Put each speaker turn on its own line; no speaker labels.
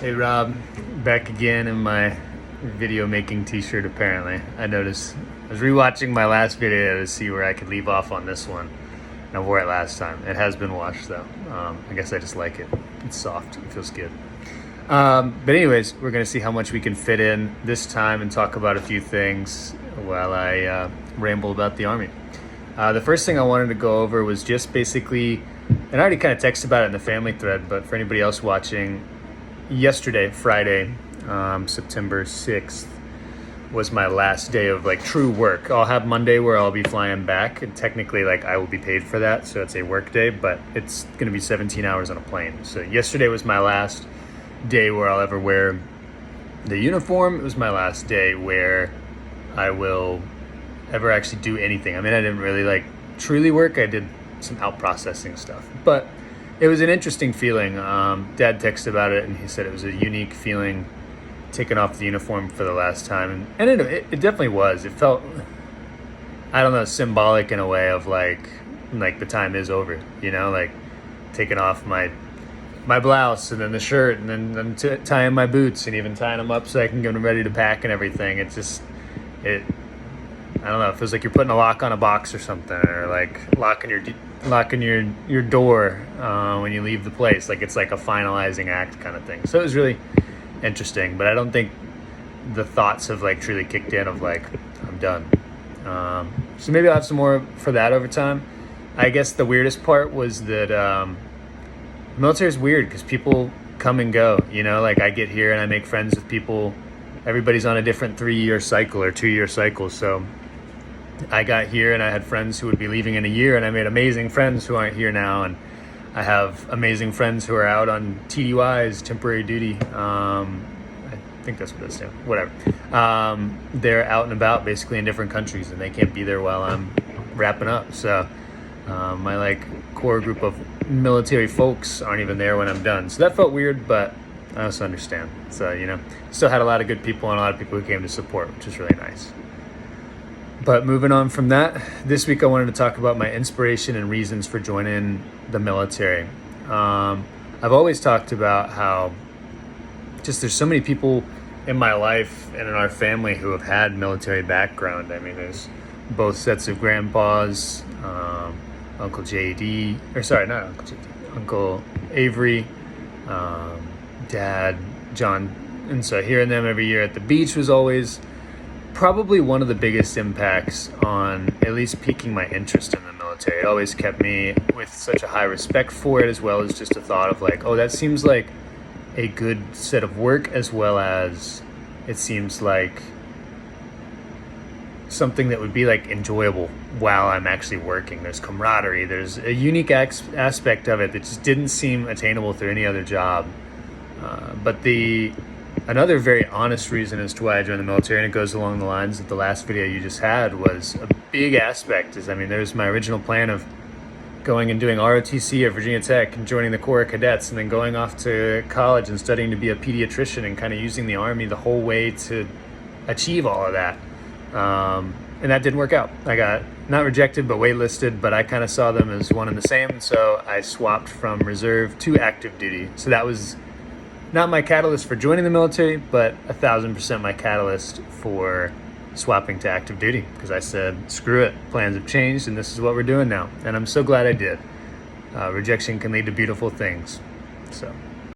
Hey Rob, back again in my video making t-shirt apparently. I noticed, I was rewatching my last video to see where I could leave off on this one. And I wore it last time. It has been washed though. I guess I just like it. It's soft, it feels good. But anyways, we're gonna see how much we can fit in this time and talk about a few things while I ramble about the Army. The first thing I wanted to go over was just basically, and I already kind of texted about it in the family thread, but for anybody else watching, yesterday, Friday, September 6th, was my last day of like true work. I'll have Monday where I'll be flying back, and technically like I will be paid for that, so it's a work day, but it's gonna be 17 hours on a plane. So yesterday was my last day where I'll ever wear the uniform. It was my last day where I will ever actually do anything. I mean, I didn't really like truly work. I did some out processing stuff, but it was an interesting feeling. Dad texted about it and he said it was a unique feeling taking off the uniform for the last time. And it definitely was. It felt, I don't know, symbolic in a way of like the time is over, you know, like taking off my blouse and then the shirt and then tying my boots and even tying them up so I can get them ready to pack and everything. It's just, I don't know, it feels like you're putting a lock on a box or something, or like locking your door when you leave the place. Like it's like a finalizing act kind of thing. So it was really interesting, but I don't think the thoughts have like truly kicked in of like, I'm done. So maybe I'll have some more for that over time. I guess the weirdest part was that military is weird because people come and go, you know, like I get here and I make friends with people. Everybody's on a different 3-year cycle or 2-year cycle. So I got here and I had friends who would be leaving in a year, and I made amazing friends who aren't here now. And I have amazing friends who are out on TDYs, temporary duty. I think that's what it stands for, whatever. They're out and about basically in different countries and they can't be there while I'm wrapping up. So my like core group of military folks aren't even there when I'm done. So that felt weird, but I also understand. So, you know, still had a lot of good people and a lot of people who came to support, which is really nice. But moving on from that, this week I wanted to talk about my inspiration and reasons for joining the military. I've always talked about how just there's so many people in my life and in our family who have had military background. I mean, there's both sets of grandpas, Uncle JD, or sorry, not Uncle JD, Uncle Avery, Dad, John. And so hearing them every year at the beach was always probably one of the biggest impacts on at least piquing my interest in the military. It always kept me with such a high respect for it, as well as just a thought of like, oh, that seems like a good set of work, as well as it seems like something that would be like enjoyable while I'm actually working. There's camaraderie, there's a unique aspect of it that just didn't seem attainable through any other job. But another very honest reason as to why I joined the military, and it goes along the lines that the last video you just had, was a big aspect is, I mean, there's my original plan of going and doing ROTC at Virginia Tech and joining the Corps of Cadets and then going off to college and studying to be a pediatrician and kind of using the Army the whole way to achieve all of that. And that didn't work out. I got not rejected, but waitlisted, but I kind of saw them as one and the same. So I swapped from reserve to active duty. So that was not my catalyst for joining the military, but 1,000% my catalyst for swapping to active duty, because I said, screw it, plans have changed and this is what we're doing now. And I'm so glad I did. Rejection can lead to beautiful things. So